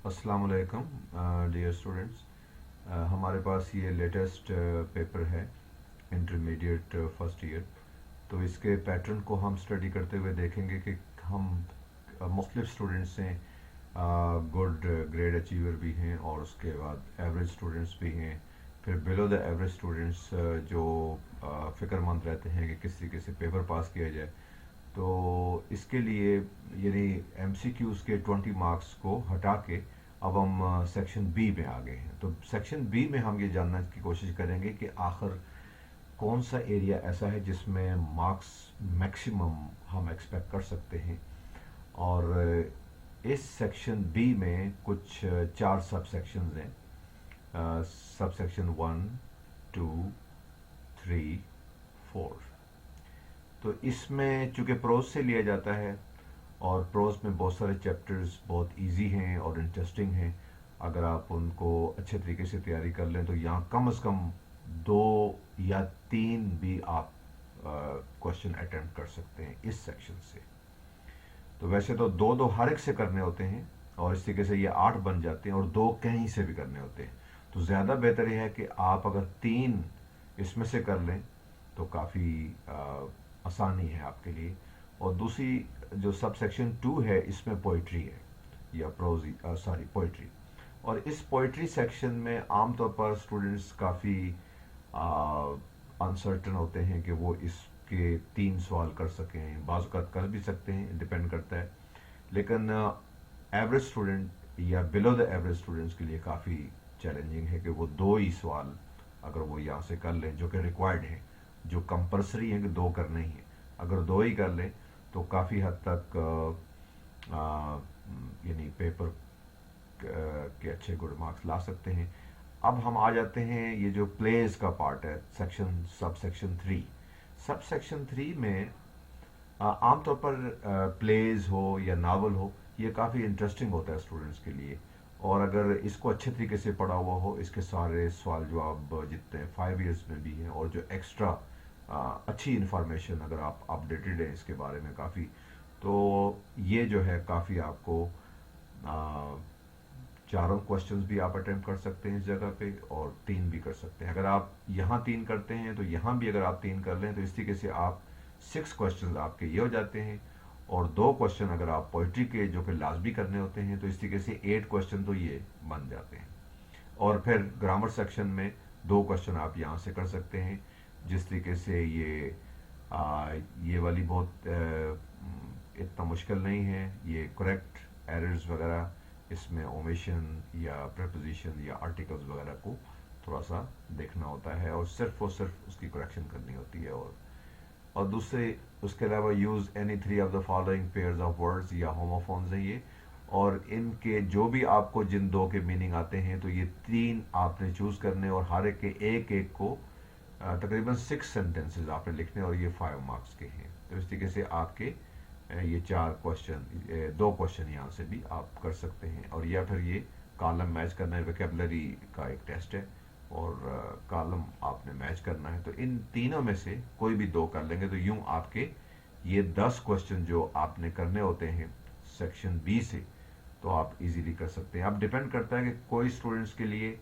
अस्सलाम वालेकुम dear students. हमारे पास ये लेटेस्ट पेपर है, इंटरमीडिएट फर्स्ट ईयर। तो इसके पैटर्न को हम स्टडी करते हुए देखेंगे कि हम मुख्तलिफ स्टूडेंट्स हैं, गुड ग्रेड अचीवर भी हैं और उसके बाद एवरेज स्टूडेंट्स भी हैं, फिर बिलो द एवरेज स्टूडेंट्स जो फ़िक्रमंद रहते हैं कि किस तरीके से पेपर पास किया जाए। तो इसके लिए यानी एमसीक्यूज़ के 20 मार्क्स को हटा के अब हम सेक्शन बी में आ गए हैं। तो सेक्शन बी में हम ये जानने की कोशिश करेंगे कि आखिर कौन सा एरिया ऐसा है जिसमें मार्क्स मैक्सिमम हम एक्सपेक्ट कर सकते हैं। और इस सेक्शन बी में कुछ चार सब सेक्शंस हैं, सब सेक्शन 1, 2, 3, 4। तो इसमें चूँकि प्रोज से लिया जाता है और प्रोज में बहुत सारे चैप्टर्स बहुत इजी हैं और इंटरेस्टिंग हैं। अगर आप उनको अच्छे तरीके से तैयारी कर लें तो यहाँ कम से कम 2 या 3 भी आप क्वेश्चन अटेम्प्ट कर सकते हैं इस सेक्शन से। तो वैसे तो दो दो हर एक से करने होते हैं और इस तरीके से ये 8 बन जाते हैं और 2 कहीं से भी करने होते हैं। तो ज़्यादा बेहतर यह है कि आप अगर 3 इसमें से कर लें तो काफ़ी आसानी है आपके लिए। और दूसरी जो सब सेक्शन 2 है इसमें पोइट्री है या प्रोज, सॉरी पोइट्री। और इस पोइट्री सेक्शन में आमतौर पर स्टूडेंट्स काफ़ी अनसर्टन होते हैं कि वो इसके 3 सवाल कर सकें, बाज़ औक़ात कर भी सकते हैं, डिपेंड करता है। लेकिन एवरेज स्टूडेंट या बिलो द एवरेज स्टूडेंट्स के लिए काफ़ी चैलेंजिंग है कि वो 2 ही सवाल अगर वो यहाँ से कर लें जो कि रिक्वायर्ड है, जो कंपलसरी है कि 2 करने ही है। अगर 2 ही कर लें तो काफ़ी हद तक यानी पेपर के अच्छे गुड मार्क्स ला सकते हैं। अब हम आ जाते हैं ये जो प्लेज का पार्ट है, section sub section 3। Sub section 3 में आमतौर पर प्लेज हो या नावल हो, ये काफ़ी इंटरेस्टिंग होता है स्टूडेंट्स के लिए। और अगर इसको अच्छे तरीके से पढ़ा हुआ हो, इसके सारे सवाल जवाब जितने 5 इयर्स में भी हैं और जो एक्स्ट्रा अच्छी इन्फॉर्मेशन अगर आप अपडेटेड है इसके बारे में काफ़ी, तो ये जो है काफ़ी आपको चारों क्वेश्चंस भी आप अटेम्प्ट कर सकते हैं इस जगह पे और 3 भी कर सकते हैं। अगर आप यहाँ 3 करते हैं तो यहाँ भी अगर आप 3 कर लें तो इस तरीके से आप 6 क्वेश्चंस आपके ये हो जाते हैं। और 2 क्वेश्चन अगर आप पोइट्री के जो कि लाजमी करने होते हैं तो इस तरीके से 8 क्वेश्चन तो ये बन जाते हैं। और फिर ग्रामर सेक्शन में 2 क्वेश्चन आप यहाँ से कर सकते हैं। जिस तरीके से ये वाली बहुत इतना मुश्किल नहीं है। ये करेक्ट एरर्स वगैरह, इसमें ओमिशन या प्रपोजिशन या आर्टिकल्स वगैरह को थोड़ा सा देखना होता है और सिर्फ उसकी करेक्शन करनी होती है। और दूसरे उसके अलावा use any 3 of the following pairs of words या होमोफोन्स हैं ये। और इनके जो भी आपको जिन 2 के मीनिंग आते हैं तो ये 3 आपने चूज़ करने और हर एक के एक को तकरीबन 6 सेंटेंसेस आपने लिखने और ये 5 मार्क्स के हैं। तो इस तरीके से आपके ये 4 क्वेश्चन, 2 क्वेश्चन यहाँ से भी आप कर सकते हैं। और या फिर ये कॉलम मैच करना है, वोकैबुलरी का एक टेस्ट है और कॉलम आपने मैच करना है। तो इन तीनों में से कोई भी 2 कर लेंगे तो यूं आपके ये 10 क्वेश्चन जो आपने करने होते हैं सेक्शन बी से, तो आप इजीली कर सकते हैं। अब डिपेंड करता है कि कोई स्टूडेंट्स के लिए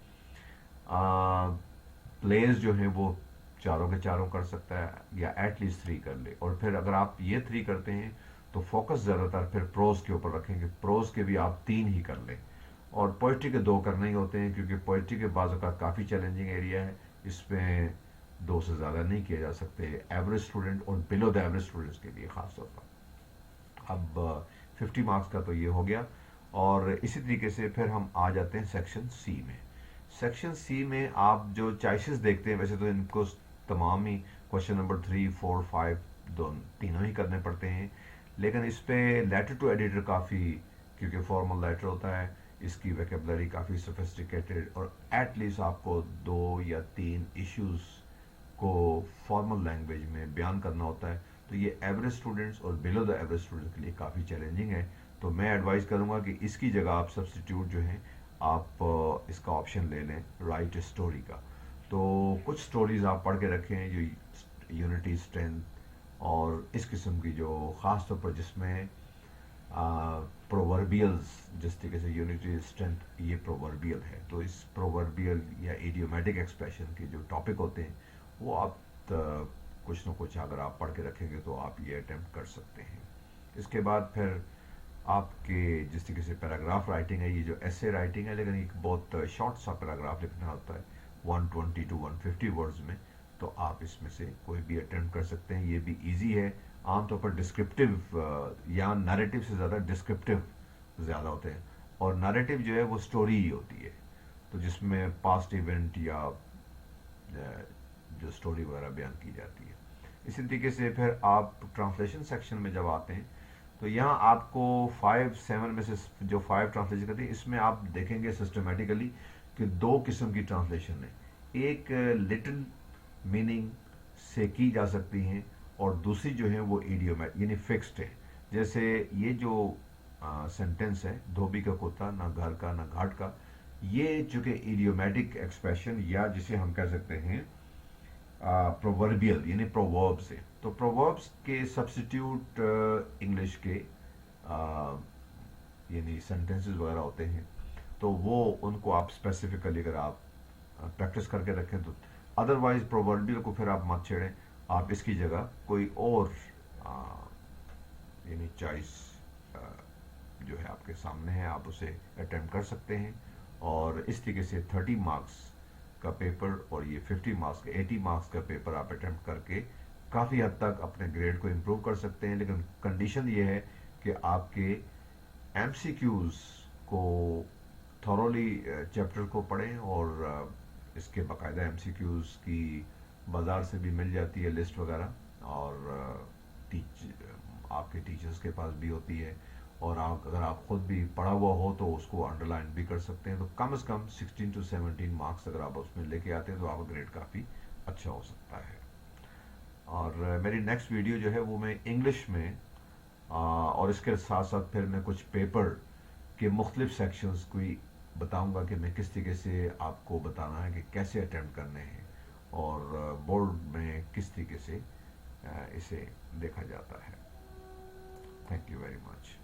प्लेयर्स जो हैं वो चारों के चारों कर सकता है या एटलीस्ट 3 कर ले। और फिर अगर आप ये 3 करते हैं तो फोकस ज़्यादातर फिर प्रोज के ऊपर रखेंगे, प्रोज के भी आप 3 ही कर लें। और पोइट्री के 2 करने ही होते हैं क्योंकि पोइट्री के बाज़ औक़ात काफ़ी चैलेंजिंग एरिया है, इसमें 2 से ज़्यादा नहीं किए जा सकते एवरेज स्टूडेंट और बिलो द एवरेज स्टूडेंट्स के लिए ख़ास तौर पर। अब 50 मार्क्स का तो ये हो गया। और इसी तरीके से फिर हम आ जाते हैं सेक्शन सी में। सेक्शन सी में आप जो चॉइसेस देखते हैं, वैसे तो इनको तमाम ही क्वेश्चन नंबर 3, 4, 5 तीनों ही करने पड़ते हैं, लेकिन इस पे लेटर टू एडिटर काफ़ी, क्योंकि फॉर्मल लेटर होता है, इसकी वोकैबुलरी काफ़ी सोफिस्टिकेटेड और एटलीस्ट आपको 2 या 3 इश्यूज को फॉर्मल लैंग्वेज में बयान करना होता है। तो ये एवरेज स्टूडेंट्स और बिलो द एवरेज स्टूडेंट्स के लिए काफ़ी चैलेंजिंग है। तो मैं एडवाइस करूँगा कि इसकी जगह आप सब्सटीट्यूट जो है आप इसका ऑप्शन ले लें, राइट स्टोरी का। तो कुछ स्टोरीज आप पढ़ के रखें जो यूनिटी, स्ट्रेंथ और इस किस्म की जो ख़ास तौर पर जिसमें प्रोवर्बियल्स, जिस तरीके से यूनिटी स्ट्रेंथ, ये प्रोवर्बियल है। तो इस प्रोवर्बियल या इडियोमेटिक एक्सप्रेशन के जो टॉपिक होते हैं वो आप कुछ ना कुछ अगर आप पढ़ के रखेंगे तो आप ये अटेम्प्ट कर सकते हैं। इसके बाद फिर आपके जिस तरीके से पैराग्राफ राइटिंग है, ये जो ऐसे राइटिंग है, लेकिन एक बहुत शॉर्ट सा पैराग्राफ लिखना होता है 120 to 150 वर्ड्स में, तो आप इसमें से कोई भी अटेम्प्ट कर सकते हैं। ये भी इजी है। आमतौर पर डिस्क्रिप्टिव या नैरेटिव से ज़्यादा डिस्क्रिप्टिव ज़्यादा होते हैं, और नैरेटिव जो है वो स्टोरी ही होती है, तो जिसमें पास्ट इवेंट या जो स्टोरी वगैरह बयान की जाती है। इसी तरीके से फिर आप ट्रांसलेशन सेक्शन में जब आते हैं तो यहाँ आपको 5-7 में से जो 5 ट्रांसलेशन करती है, इसमें आप देखेंगे सिस्टमेटिकली कि 2 किस्म की ट्रांसलेशन है। एक लिटिल मीनिंग से की जा सकती हैं, और दूसरी जो है वो इडियोमेट यानी फिक्स्ड है। जैसे ये जो सेंटेंस है, धोबी का कुत्ता ना घर का ना घाट का, ये चूंकि इडियोमेटिक एक्सप्रेशन या जिसे हम कह सकते हैं प्रोवर्बियल यानी प्रोवर्ब्स है, तो प्रोवर्ब्स के सब्स्टिट्यूट इंग्लिश के यानी सेंटेंसेस वगैरह होते हैं, तो वो उनको आप स्पेसिफिकली अगर आप प्रैक्टिस करके रखें तो। अदरवाइज प्रोवर्बियल को फिर आप मत छेड़ें, आप इसकी जगह कोई और यानी चॉइस जो है आपके सामने है, आप उसे अटेम्प्ट कर सकते हैं। और इस तरीके से 30 मार्क्स का पेपर और ये 50 मार्क्स का 80 मार्क्स का पेपर आप अटेम्प्ट करके काफ़ी हद तक अपने ग्रेड को इम्प्रूव कर सकते हैं। लेकिन कंडीशन ये है कि आपके एमसीक्यूज को थॉरोली चैप्टर को पढ़ें, और इसके बाकायदा एमसीक्यूज की बाज़ार से भी मिल जाती है लिस्ट वगैरह, और आपके टीचर्स के पास भी होती है, और अगर आप खुद भी पढ़ा हुआ हो तो उसको अंडरलाइन भी कर सकते हैं। तो कम से कम 16 to 17 मार्क्स अगर आप उसमें लेके आते हैं तो आपका ग्रेड काफ़ी अच्छा हो सकता है। और मेरी नेक्स्ट वीडियो जो है वो मैं इंग्लिश में और इसके साथ साथ फिर मैं कुछ पेपर के मुख्तलिफ सेक्शंस को बताऊंगा कि मैं किस तरीके से आपको बताना है कि कैसे अटेम्प्ट करने हैं, और बोर्ड में किस तरीके से इसे देखा जाता है। Thank you very much.